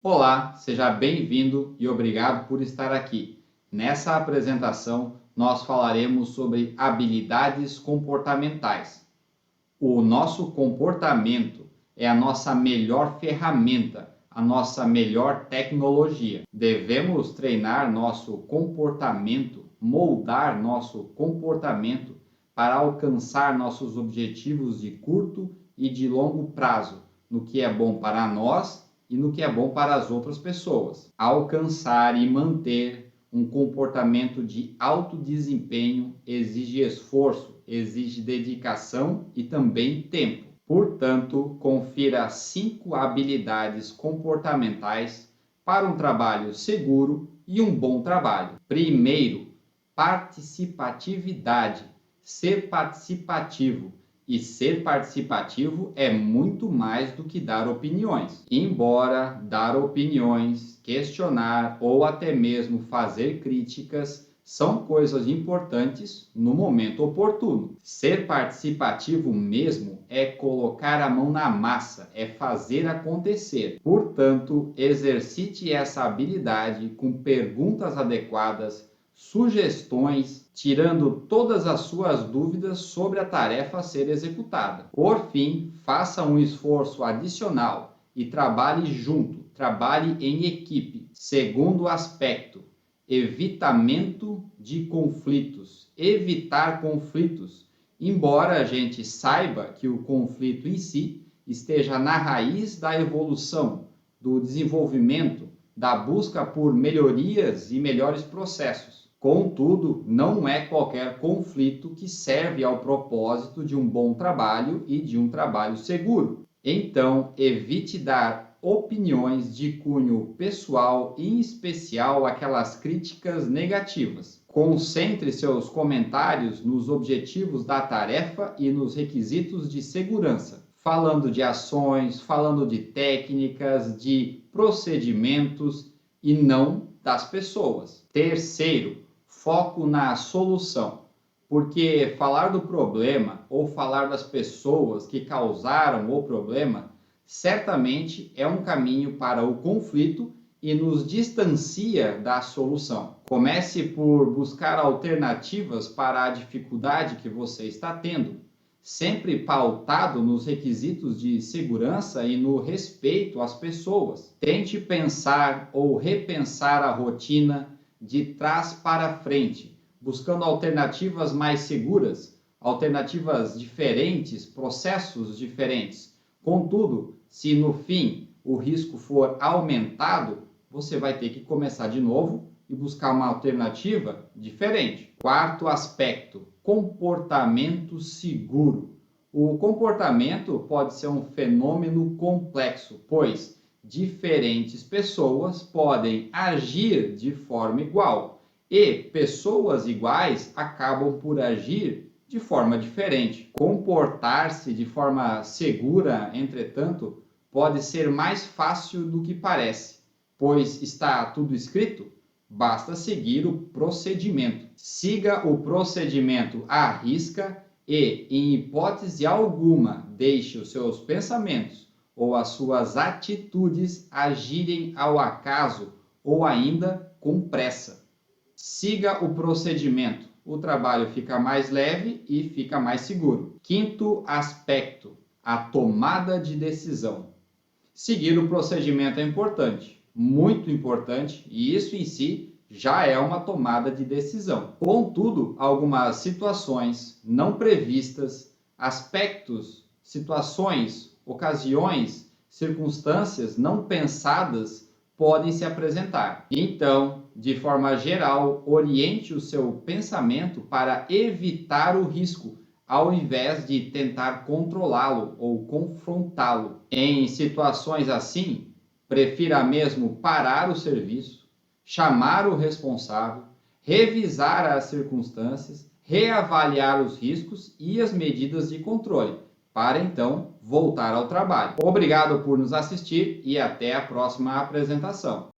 Olá, seja bem-vindo e obrigado por estar aqui. Nessa apresentação, nós falaremos sobre habilidades comportamentais. O nosso comportamento é a nossa melhor ferramenta, a nossa melhor tecnologia. Devemos treinar nosso comportamento, moldar nosso comportamento para alcançar nossos objetivos de curto e de longo prazo, no que é bom para nós e no que é bom para as outras pessoas. Alcançar e manter um comportamento de alto desempenho exige esforço, exige dedicação e também tempo. Portanto, confira 5 habilidades comportamentais para um trabalho seguro e um bom trabalho. Primeiro, participatividade. Ser participativo. E ser participativo é muito mais do que dar opiniões. Embora dar opiniões, questionar ou até mesmo fazer críticas são coisas importantes no momento oportuno. Ser participativo mesmo é colocar a mão na massa, é fazer acontecer. Portanto, exercite essa habilidade com perguntas adequadas, sugestões, tirando todas as suas dúvidas sobre a tarefa a ser executada. Por fim, faça um esforço adicional e trabalhe junto, trabalhe em equipe. Segundo aspecto, evitamento de conflitos. Evitar conflitos. Embora a gente saiba que o conflito em si esteja na raiz da evolução, do desenvolvimento, da busca por melhorias e melhores processos. Contudo, não é qualquer conflito que serve ao propósito de um bom trabalho e de um trabalho seguro. Então, evite dar opiniões de cunho pessoal, em especial aquelas críticas negativas. Concentre seus comentários nos objetivos da tarefa e nos requisitos de segurança, falando de ações, falando de técnicas, de procedimentos e não das pessoas. Terceiro, foco na solução, porque falar do problema ou falar das pessoas que causaram o problema certamente é um caminho para o conflito e nos distancia da solução. Comece por buscar alternativas para a dificuldade que você está tendo, sempre pautado nos requisitos de segurança e no respeito às pessoas. Tente pensar ou repensar a rotina de trás para frente, buscando alternativas mais seguras, alternativas diferentes, processos diferentes. Contudo, se no fim o risco for aumentado, você vai ter que começar de novo e buscar uma alternativa diferente. Quarto aspecto, comportamento seguro. O comportamento pode ser um fenômeno complexo, pois diferentes pessoas podem agir de forma igual e pessoas iguais acabam por agir de forma diferente. Comportar-se de forma segura, entretanto, pode ser mais fácil do que parece, pois está tudo escrito, basta seguir o procedimento. Siga o procedimento à risca e, em hipótese alguma, deixe os seus pensamentos ou as suas atitudes agirem ao acaso ou ainda com pressa. Siga o procedimento. O trabalho fica mais leve e fica mais seguro. Quinto aspecto, a tomada de decisão. Seguir o procedimento é importante, muito importante, e isso em si já é uma tomada de decisão. Contudo, algumas situações não previstas, aspectos, situações, ocasiões, circunstâncias não pensadas podem se apresentar. Então, de forma geral, oriente o seu pensamento para evitar o risco, ao invés de tentar controlá-lo ou confrontá-lo. Em situações assim, prefira mesmo parar o serviço, chamar o responsável, revisar as circunstâncias, reavaliar os riscos e as medidas de controle, para então voltar ao trabalho. Obrigado por nos assistir e até a próxima apresentação.